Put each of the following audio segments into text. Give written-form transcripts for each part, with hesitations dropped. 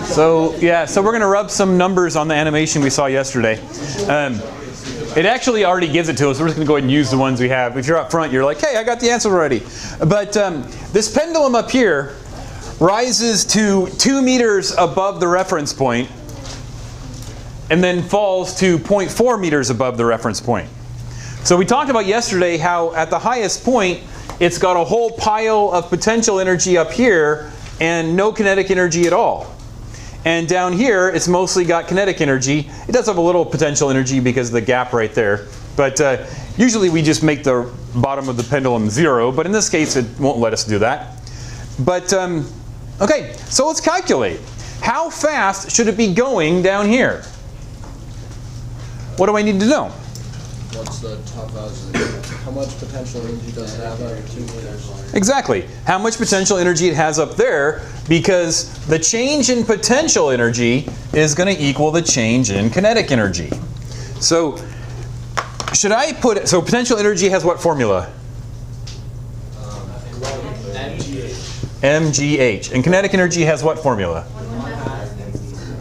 So yeah, so we're going to rub some numbers on the animation we saw yesterday. It actually already gives it to us. We're just going to go ahead and use the ones we have. If you're up front, you're like, hey, I got the answer already. But this pendulum up here rises to 2 meters above the reference point and then falls to 0.4 meters above the reference point. So we talked about yesterday how at the highest point, it's got a whole pile of potential energy up here and no kinetic energy at all. And down here, it's mostly got kinetic energy. It does have a little potential energy because of the gap right there. But usually we just make the bottom of the pendulum 0. But in this case, it won't let us do that. But OK, so let's calculate. How fast should it be going down here? What do I need to know? What's the top value? How much potential energy does it have at 2 meters? Exactly. How much potential energy it has up there, because the change in potential energy is going to equal the change in kinetic energy. So should I put it, so potential energy has what formula? mgh. And kinetic energy has what formula?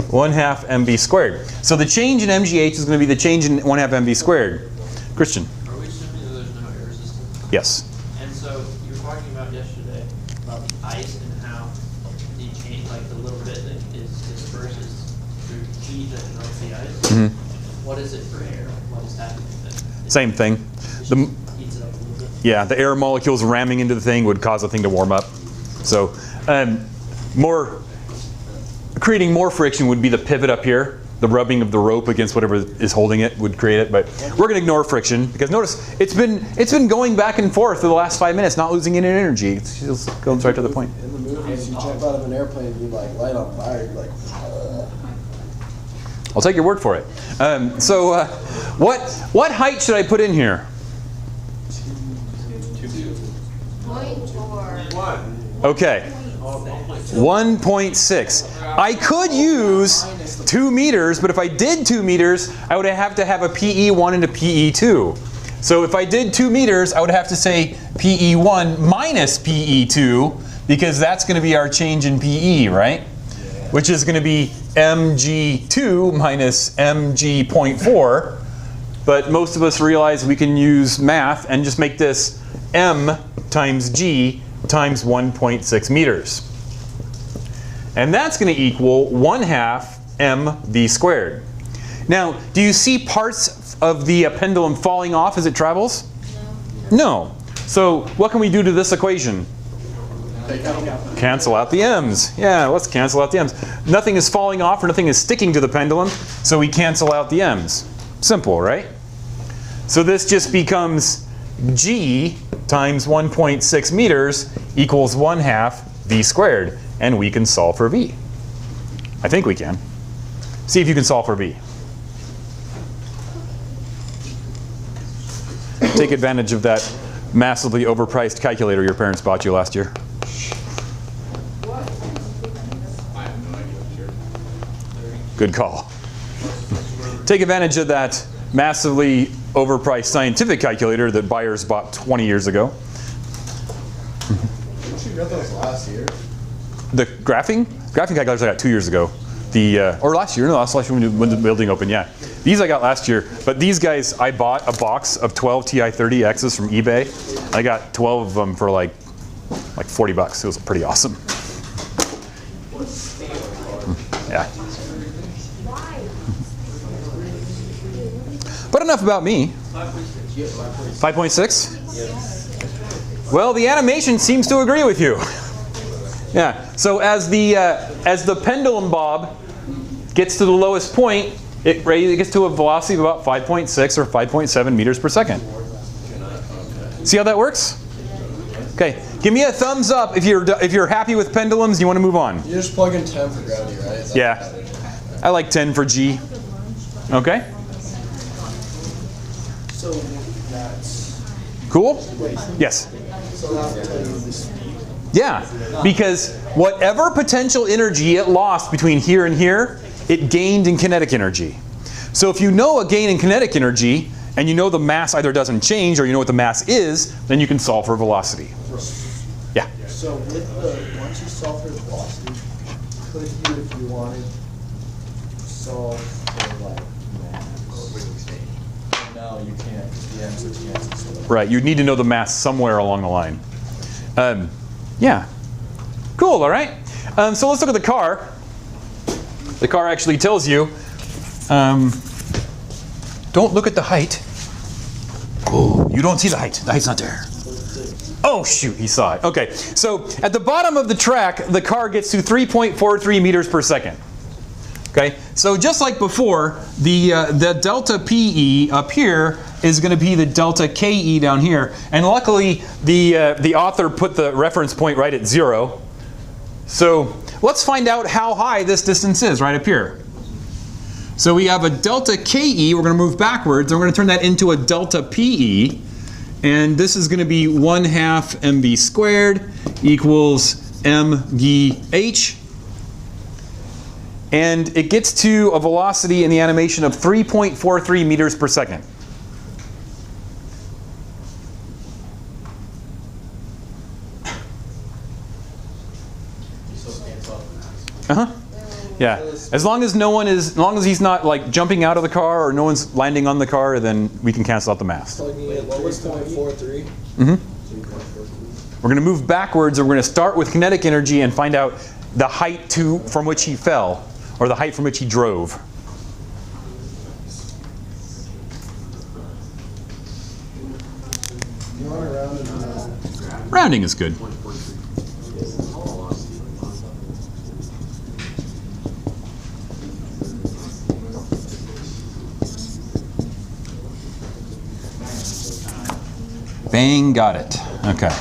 1/2 mv squared. So the change in mgh is going to be the change in 1/2 mv squared. Christian? Are we assuming that there's no air resistance? Yes. And so you were talking about yesterday about the ice and how the change, like the little bit that is dispersed is through heat that melts the ice. Mm-hmm. What is it for air? What is happening with it? Same thing. It heats it up a little bit. Yeah, the air molecules ramming into the thing would cause the thing to warm up. So creating more friction would be the pivot up here. The rubbing of the rope against whatever is holding it would create it. But we're going to ignore friction because notice it's been going back and forth for the last 5 minutes, not losing any energy. It's just going right to the point. In the movies, you jump out of an airplane and you like light on fire. You're like, I'll take your word for it. What height should I put in here? 0.4. Okay. 1.6. I could use 2 meters, but if I did 2 meters, I would have to have a PE1 and a PE2. So if I did 2 meters, I would have to say PE1 minus PE2, because that's going to be our change in PE, right? Which is going to be mg2 minus mg.4. But most of us realize we can use math and just make this m times g times 1.6 meters. And that's going to equal 1/2 mv squared. Now, do you see parts of the pendulum falling off as it travels? No. So what can we do to this equation? Cancel out the m's. Yeah, let's cancel out the m's. Nothing is falling off or nothing is sticking to the pendulum, so we cancel out the m's. Simple, right? So this just becomes g times 1.6 meters equals 1/2 v squared. And we can solve for v. I think we can. See if you can solve for v. Take advantage of that massively overpriced calculator your parents bought you last year. Good call. Take advantage of that massively overpriced scientific calculator that buyers bought 20 years ago. didn't you get those last year? The graphing calculators I got 2 years ago. Or last year, no, last year when the building opened, yeah. These I got last year, but these guys, I bought a box of 12 TI-30Xs from eBay. I got 12 of them for like $40. It was pretty awesome. Yeah. But enough about me. 5.6? Well, the animation seems to agree with you. Yeah. So as the pendulum bob gets to the lowest point, it gets to a velocity of about 5.6 or 5.7 meters per second. See how that works? Okay. Give me a thumbs up if you're happy with pendulums. You want to move on. You just plug in 10 for gravity, right? Yeah. I like 10 for G. Okay. So that's Cool? Yes. so that'll tell you the speed. Yeah, because whatever potential energy it lost between here and here, it gained in kinetic energy. So if you know a gain in kinetic energy, and you know the mass either doesn't change or you know what the mass is, then you can solve for velocity. Yeah. So with the once you solve for velocity, Could you, if you wanted, solve for like mass? No, you can't, because the answers cancel. Right, you'd need to know the mass somewhere along the line. Yeah. Cool, all right. So let's look at the car. The car actually tells you, don't look at the height. Oh, you don't see the height. The height's not there. Oh, shoot, he saw it. Okay, so at the bottom of the track, the car gets to 3.43 meters per second. Okay, so just like before, the delta PE up here is going to be the delta KE down here. And luckily, the author put the reference point right at 0. So let's find out how high this distance is right up here. So we have a delta KE. We're going to move backwards. And we're going to turn that into a delta PE. And this is going to be 1/2 mv squared equals mgh. And it gets to a velocity in the animation of 3.43 meters per second. Uh-huh. Yeah. As long as he's not like jumping out of the car or no one's landing on the car, then we can cancel out the mass. What was 0.43? We're going to move backwards, and we're going to start with kinetic energy and find out the height from which he fell, or the height from which he drove. You want to round it down? Rounding is good. Bang, got it. Okay.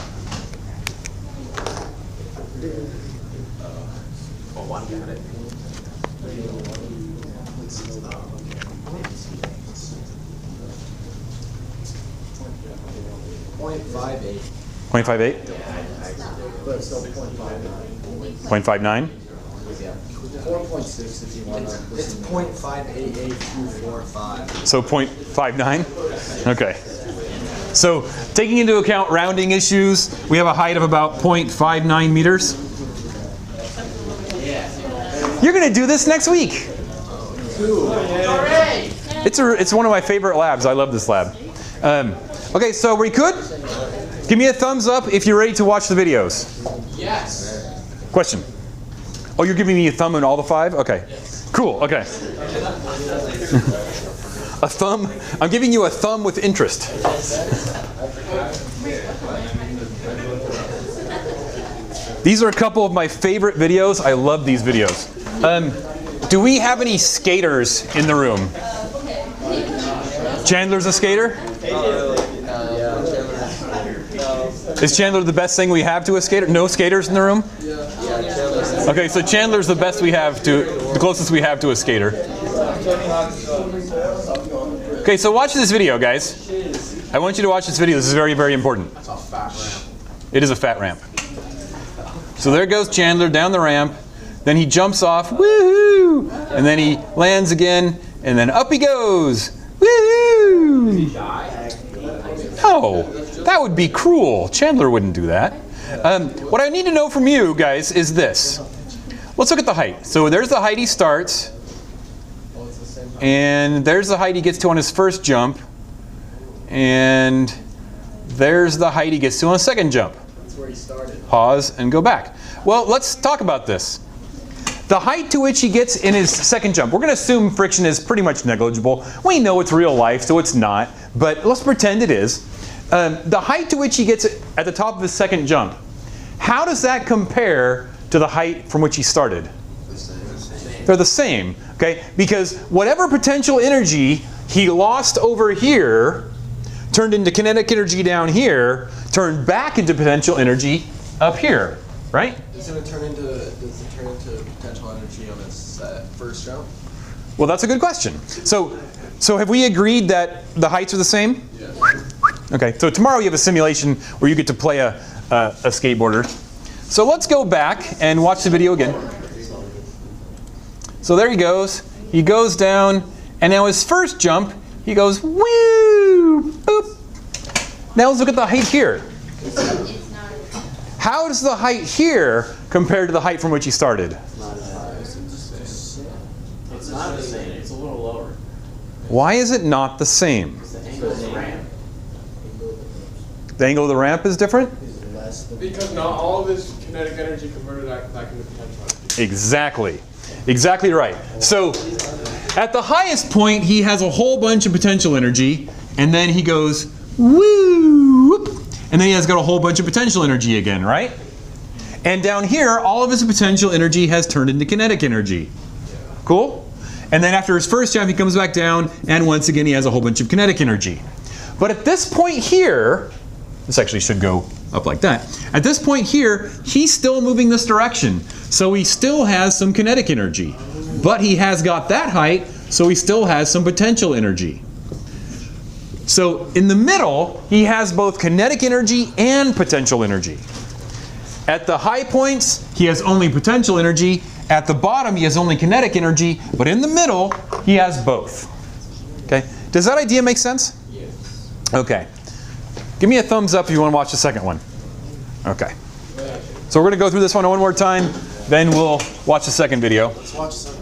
.58. 0.58? But still 0.59. 0.59? Yeah. 4.6 if you want to. It's 0.588245. So 0.59? Okay. So taking into account rounding issues, we have a height of about 0.59 meters. You're going to do this next week. It's one of my favorite labs. I love this lab. Okay, so we could? Give me a thumbs up if you're ready to watch the videos. Yes. Question. Oh, you're giving me a thumb in all the 5? Okay. Cool, okay. A thumb? I'm giving you a thumb with interest. These are a couple of my favorite videos. I love these videos. Do we have any skaters in the room? Chandler's a skater? Is Chandler the best thing we have to a skater? No skaters in the room? Okay, so Chandler's the best we have to, the closest we have to a skater. Okay, so watch this video, guys. I want you to watch this video. This is very, very important. It is a fat ramp. So there goes Chandler down the ramp. Then he jumps off, woohoo! And then he lands again, and then up he goes, woohoo! Oh, that would be cruel. Chandler wouldn't do that. What I need to know from you guys is this. Let's look at the height. So there's the height he starts. And there's the height he gets to on his first jump. And there's the height he gets to on his second jump. That's where he started. Pause and go back. Well, let's talk about this. The height to which he gets in his second jump, we're going to assume friction is pretty much negligible. We know it's real life, so it's not. But let's pretend it is. The height to which he gets at the top of his second jump, how does that compare to the height from which he started? They're the same, okay? Because whatever potential energy he lost over here turned into kinetic energy down here, turned back into potential energy up here, right? Does it turn into potential energy on his first jump? Well, that's a good question. So have we agreed that the heights are the same? Yes. Okay, so tomorrow you have a simulation where you get to play a skateboarder. So let's go back and watch the video again. So there he goes. He goes down, and now his first jump, he goes, woo, boop. Now let's look at the height here. How does the height here compare to the height from which he started? It's not the same. It's a little lower. Why is it not the same? It's the angle of the ramp. The angle of the ramp is different? Because not all of his kinetic energy converted back into potential energy. Exactly. Exactly right. So at the highest point, he has a whole bunch of potential energy, and then he goes, woo, and then he has got a whole bunch of potential energy again, right? And down here, all of his potential energy has turned into kinetic energy. Cool? And then after his first jump, he comes back down, and once again, he has a whole bunch of kinetic energy. But at this point here, this actually should go up like that. At this point here, he's still moving this direction. So he still has some kinetic energy. But he has got that height, so he still has some potential energy. So in the middle, he has both kinetic energy and potential energy. At the high points, he has only potential energy. At the bottom, he has only kinetic energy. But in the middle, he has both. Okay? Does that idea make sense? Yes. Okay. Give me a thumbs up if you want to watch the second one. Okay. So we're going to go through this one more time, then we'll watch the second video. Let's watch some.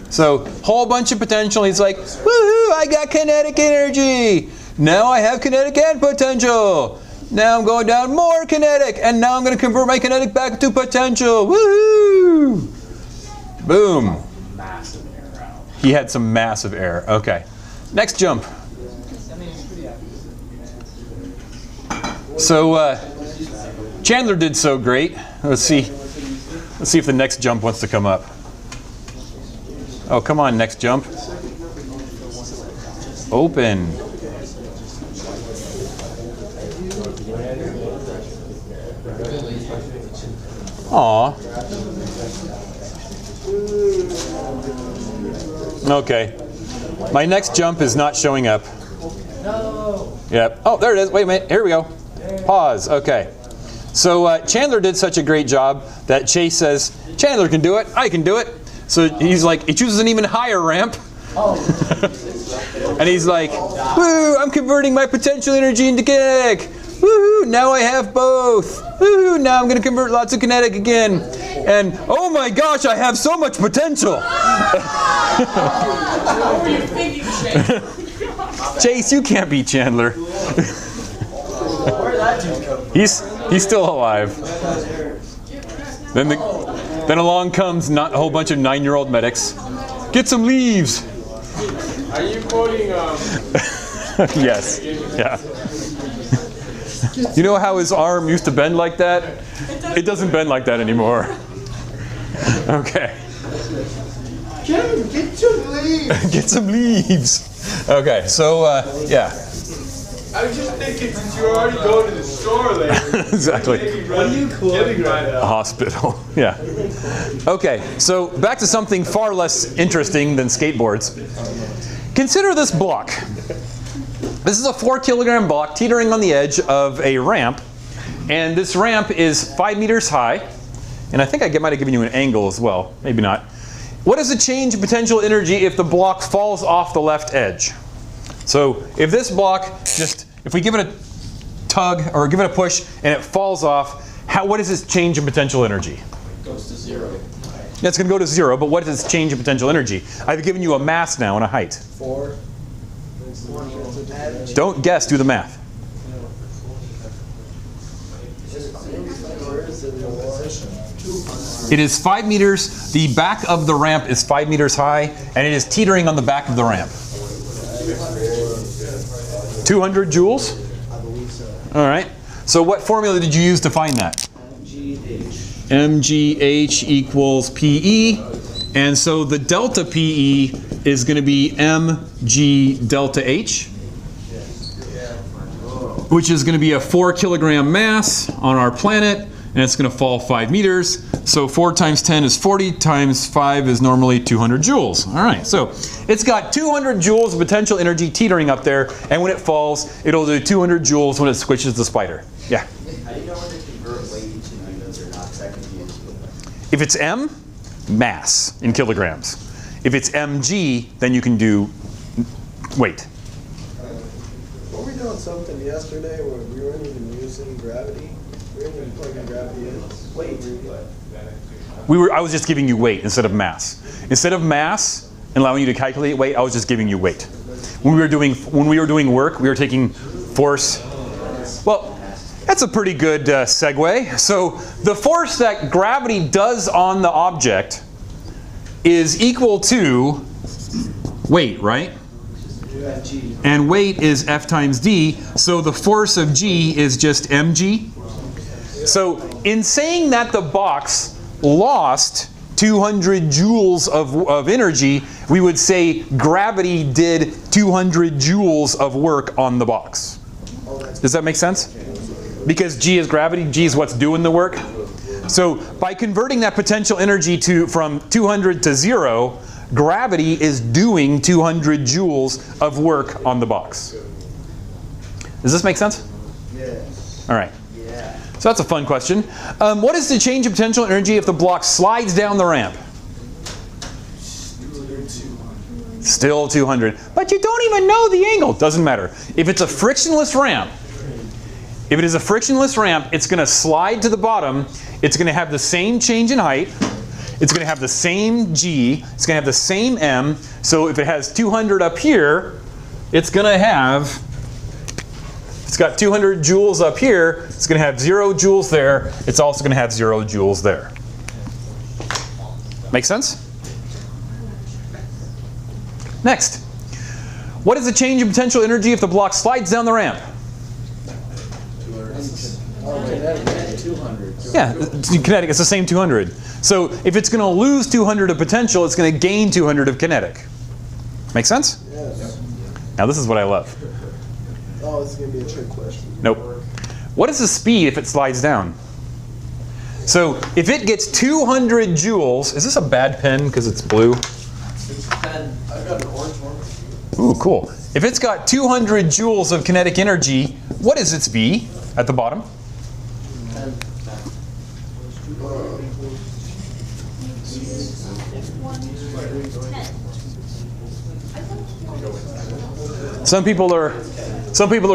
So, whole bunch of potential. He's like, woohoo, I got kinetic energy. Now I have kinetic and potential. Now I'm going down more kinetic, and now I'm going to convert my kinetic back to potential. Woohoo! Boom. Massive air out. He had some massive air. Okay. Next jump. So Chandler did so great. Let's see if the next jump wants to come up. Oh, come on, next jump. Open. Aw. Okay. My next jump is not showing up. No. Yep. Oh, there it is. Wait a minute. Here we go. Pause. Okay. So Chandler did such a great job that Chase says, Chandler can do it. I can do it. So he's like, he chooses an even higher ramp. Oh. And he's like, woo, I'm converting my potential energy into kinetic. Woohoo, now I have both. Woohoo, now I'm going to convert lots of kinetic again. And oh my gosh, I have so much potential. What were you thinking, Chase? Chase, you can't beat Chandler. Where did that dude come from? He's still alive. Then along comes a whole bunch of 9-year-old medics. Get some leaves. Are you quoting? Yes. Yeah. You know how his arm used to bend like that? It doesn't bend like that anymore. Okay. Kevin, get some leaves. Get some leaves. Okay, so yeah. I was just thinking, since you're already going to the store later. Exactly. What are you quoting right A now? hospital. Yeah. Okay, so back to something far less interesting than skateboards. Consider this block. This is a 4-kilogram block teetering on the edge of a ramp, and this ramp is 5 meters high, and I think I might have given you an angle as well, maybe not. What is the change in potential energy if the block falls off the left edge? So if this block if we give it a tug or give it a push and it falls off, what is its change in potential energy? It goes to 0. It's going to go to 0, but what is its change in potential energy? I've given you a mass now and a height. 4. Don't guess, do the math. It is 5 meters. The back of the ramp is 5 meters high, and it is teetering on the back of the ramp. 200 joules? All right. So what formula did you use to find that? MGH equals PE. And so the delta PE is going to be mg delta H, which is going to be a 4-kilogram mass on our planet, and it's going to fall 5 meters. So 4 times 10 is 40, times 5 is normally 200 joules. All right, so it's got 200 joules of potential energy teetering up there, and when it falls, it'll do 200 joules when it squishes the spider. Yeah? How do you know when to convert weight into units or not? Because that confused me. If it's M, mass in kilograms. If it's mg, then you can do weight. Were we doing something yesterday where we weren't even using gravity? We weren't even plugging gravity in? Weight. I was just giving you weight instead of mass. Instead of mass and allowing you to calculate weight, I was just giving you weight. When we were doing work, we were taking force. Well, that's a pretty good segue. So the force that gravity does on the object is equal to weight, right? And weight is F times D, so the force of G is just mg. So in saying that the box lost 200 joules of energy, we would say gravity did 200 joules of work on the box. Does that make sense? Because G is gravity, G is what's doing the work. So by converting that potential energy from 200 to 0, gravity is doing 200 joules of work on the box. Does this make sense? Yes. All right. So that's a fun question. What is the change in potential energy if the block slides down the ramp? Still 200. But you don't even know the angle. Doesn't matter. If it's a frictionless ramp, if it is a frictionless ramp, it's going to slide to the bottom. It's going to have the same change in height. It's going to have the same G. It's going to have the same M. So if it has 200 up here, it's going to have... It's got 200 joules up here. It's going to have 0 joules there. It's also going to have 0 joules there. Make sense? Next. What is the change in potential energy if the block slides down the ramp? 200. Yeah, kinetic. It's the same 200. So if it's going to lose 200 of potential, it's going to gain 200 of kinetic. Make sense? Yes. Now this is what I love. Oh, it's going to be a trick question. Nope. What is the speed if it slides down? So if it gets 200 joules, is this a bad pen because it's blue? I got an orange one. Ooh, cool. If it's got 200 joules of kinetic energy, what is its V at the bottom? Some people are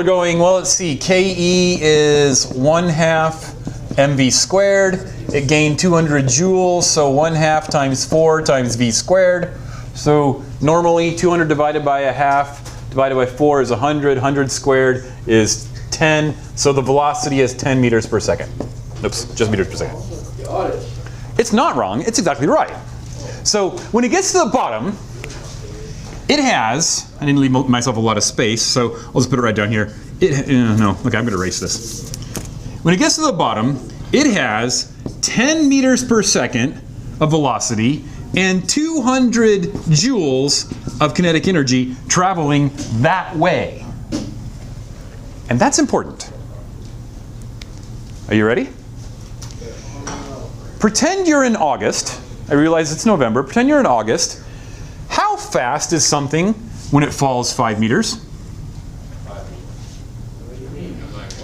going, well, let's see, KE is 1/2 mv squared. It gained 200 joules, so 1/2 times 4 times v squared. So normally 200 divided by 1/2 divided by 4 is 100. 100 squared is 10. So the velocity is 10 meters per second. Oops, just meters per second. Got it. It's not wrong. It's exactly right. So when it gets to the bottom, it has, I didn't leave myself a lot of space, so I'll just put it right down here. No, okay, I'm going to erase this. When it gets to the bottom, it has 10 meters per second of velocity and 200 joules of kinetic energy traveling that way. And that's important. Are you ready? Pretend you're in August. I realize it's November. Pretend you're in August. How fast is something when it falls 5 meters? What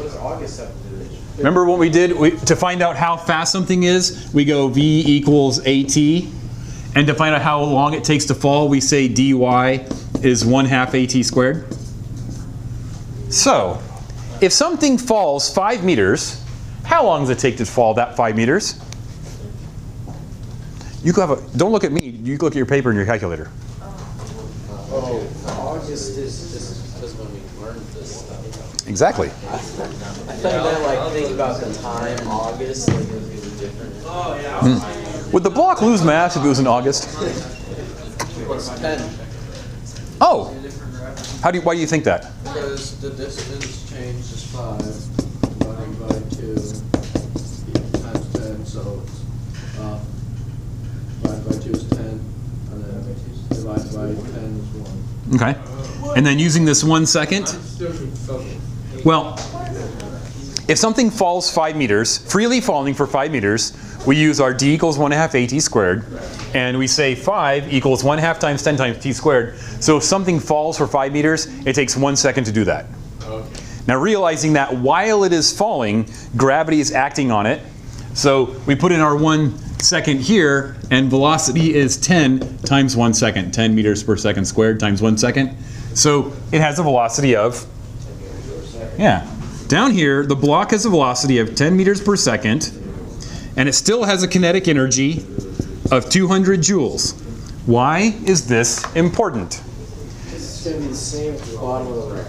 does August have to do with it? Remember what we did? To find out how fast something is, we go V equals AT. And to find out how long it takes to fall, we say dy is 1/2 AT squared. So, if something falls 5 meters, how long does it take to fall that 5 meters? You could have don't look at me, you look at your paper and your calculator. Oh, August is when we learned this stuff. Exactly. I thought you meant like think about the time August, like it was gonna be different. Oh, yeah. Would the block lose mass if it was in August? What's 10? Oh! Why do you think that? Because the distance change is 5 divided by 2 times 10, so divided by 2 is 10, and then divided by 10 is 1. Okay. And then using this 1 second, well, if something falls 5 meters, freely falling for 5 meters, we use our d equals 1/2 AT squared, and we say 5 equals 1/2 times 10 times t squared. So if something falls for 5 meters, it takes 1 second to do that. Okay. Now realizing that while it is falling, gravity is acting on it. So we put in our 1 second here, and velocity is 10 times 1 second. 10 meters per second squared times 1 second. So it has a velocity of, yeah. Down here, the block has a velocity of 10 meters per second, and it still has a kinetic energy of 200 joules. Why is this important? It's going to be the same at the bottom of the ramp.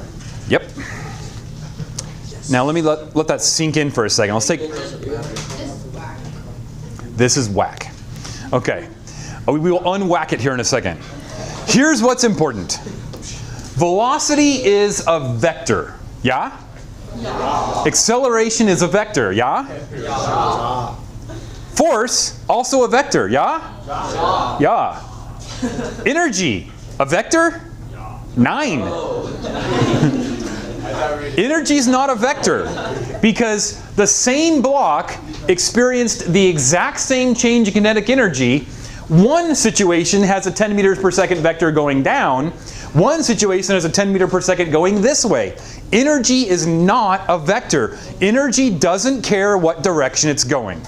Yep. Now let me let that sink in for a second. Let's take. This is whack. Okay. We will unwhack it here in a second. Here's what's important. Velocity is a vector. Yeah? Yeah. Acceleration is a vector. Yeah? Yeah. Force, also a vector. Yeah? Yeah. Yeah. Energy, a vector? 9. Energy is not a vector because the same block experienced the exact same change in kinetic energy. One situation has a 10 meters per second vector going down. One situation has a 10 meter per second going this way. Energy is not a vector. Energy doesn't care what direction it's going.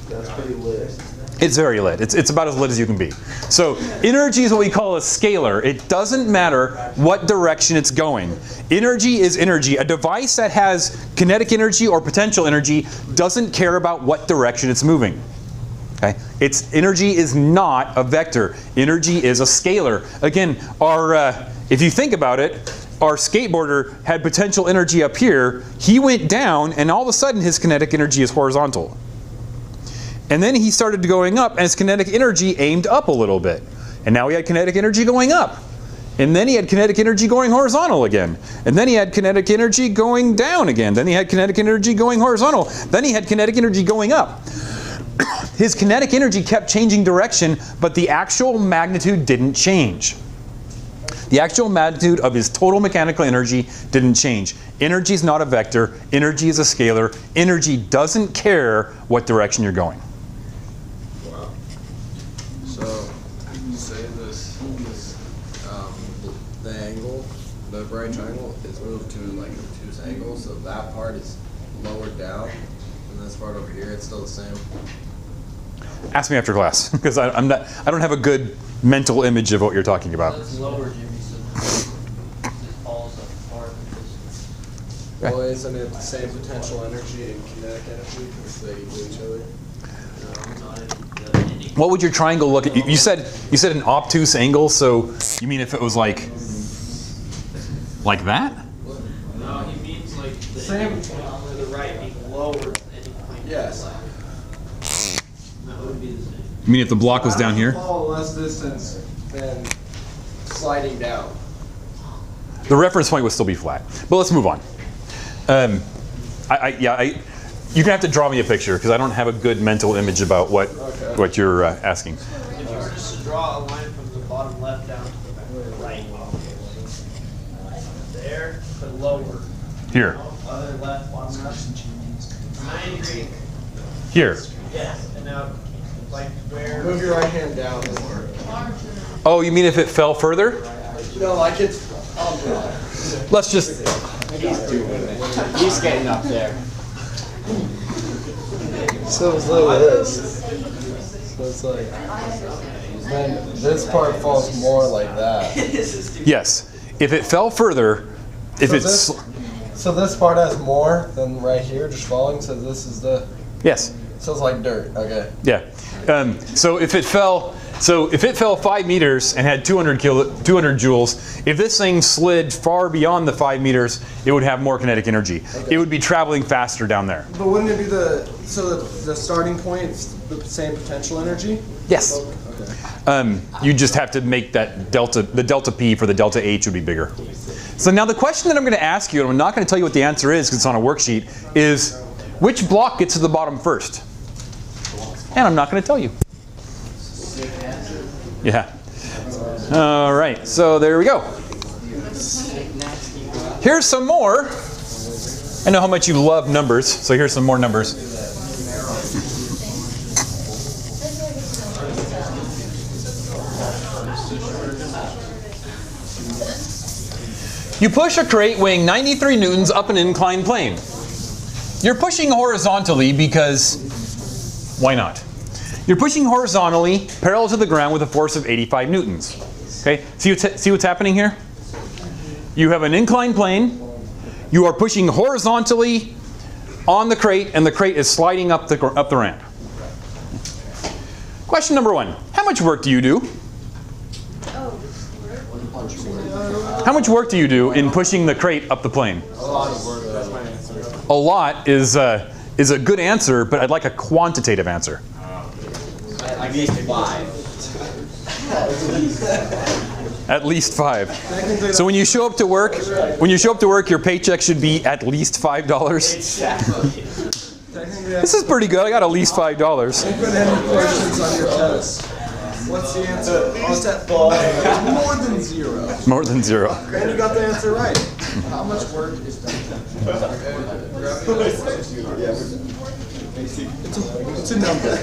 That's pretty lit. It's very lit. It's about as lit as you can be. So energy is what we call a scalar. It doesn't matter what direction it's going. Energy is energy. A device that has kinetic energy or potential energy doesn't care about what direction it's moving. Okay? Its energy is not a vector. Energy is a scalar. Again, if you think about it, our skateboarder had potential energy up here. He went down, and all of a sudden his kinetic energy is horizontal. And then he started going up, and his kinetic energy aimed up a little bit. And now he had kinetic energy going up. And then he had kinetic energy going horizontal again. And then he had kinetic energy going down again. Then he had kinetic energy going horizontal. Then he had kinetic energy going up. His kinetic energy kept changing direction, but the actual magnitude didn't change. The actual magnitude of his total mechanical energy didn't change. Energy is not a vector. Energy is a scalar. Energy doesn't care what direction you're going. Wow. So, say the angle, the right triangle is moved to like an obtuse angle, so that part is lowered down, and this part over here, it's still the same. Ask me after class, because I don't have a good mental image of what you're talking about. That's lower, Jimmy, so it falls apart. Okay. Well, isn't it the same potential energy and kinetic energy because they equal each other? What would your triangle look at? You said an obtuse angle, so you mean if it was like that? No, he means like the Same. ending point to the right being lower than the ending point to the Yes. left. That would be the same. You mean if the block was down here? Fall less distance than sliding down. The reference point would still be flat. But let's move on. You're gonna have to draw me a picture because I don't have a good mental image about what you're asking. If you were just to draw a line from the bottom left down to the right, there, but lower. Here, Other left, bottom left. 90 degree. here. Yes, and now, like where? Move your right hand down more. Oh, you mean if it fell further? No, like it's. I'll draw it. Let's just. He's getting up there. So it's like this. So it's like. Then this part falls more like that. Yes. If it fell further, if it's. So this part has more than right here, just falling. So this is the. Yes. So it's like dirt. Okay. Yeah. So if it fell 5 meters and had 200 joules, if this thing slid far beyond the 5 meters, it would have more kinetic energy. Okay. It would be traveling faster down there. But wouldn't it be the starting point is the same potential energy? Yes. Okay. You just have to make that delta, the delta P for the delta H would be bigger. So now the question that I'm going to ask you, and I'm not going to tell you what the answer is because it's on a worksheet, is which block gets to the bottom first? And I'm not going to tell you. Yeah. All right, so there we go. Here's some more. I know how much you love numbers, so here's some more numbers. You push a crate weighing 93 newtons up an inclined plane. You're pushing horizontally because, why not? You're pushing horizontally, parallel to the ground with a force of 85 newtons. Okay, see what's happening here? You have an inclined plane, you are pushing horizontally on the crate, and the crate is sliding up the ramp. Question number 1. How much work do you do? How much work do you do in pushing the crate up the plane? A lot of work. That's my answer. A lot is a good answer, but I'd like a quantitative answer. At least 5. At least 5. So when you show up to work, your paycheck should be at least $5. This is pretty good. I got at least $5. Put any questions on your test. What's the answer? More than 0. More than 0. And you got the answer right. How much work is done? It's a number.